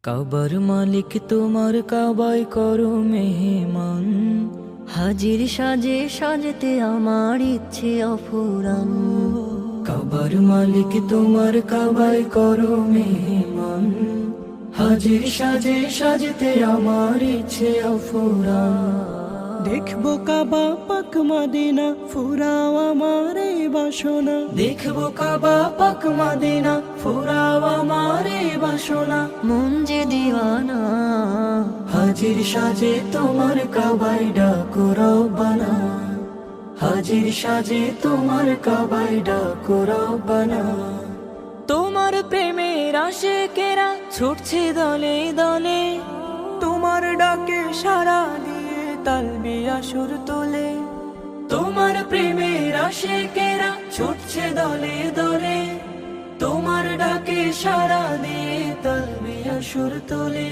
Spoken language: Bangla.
কাবার মালিক তোমার কাবায় করো মেহমান, হাজির সাজে সাজতে আমার ইচ্ছে অফুরান। কাবার মালিক তোমার কাবায় করো মেহমান, হাজির সাজে সাজতে আমার ইচ্ছে অফুরান। দেখবো কাবা পাক মদিনা, ফুরাও আমার এই বাসনা। দেখবো কাবা পাক মদিনা, ফুরাও আমার এই বাসনা। মন যে দিওয়ানা, হাজির সাজে তোমার কাবায় ডাকো রব্বানা। হাজির সাজে তোমার কাবায় ডাকো রব্বানা। তোমার প্রেমের আশিকেরা ছুটছে দলে দলে, তোমার ডাকে সারা দিয়ে তালবিয়া সুর তোলে। তোমার প্রেমের আশিকেরা ছুটছে দলে দলে, তোমার ডাকে সারা দিয়ে তালবিয়া সুর তোলে।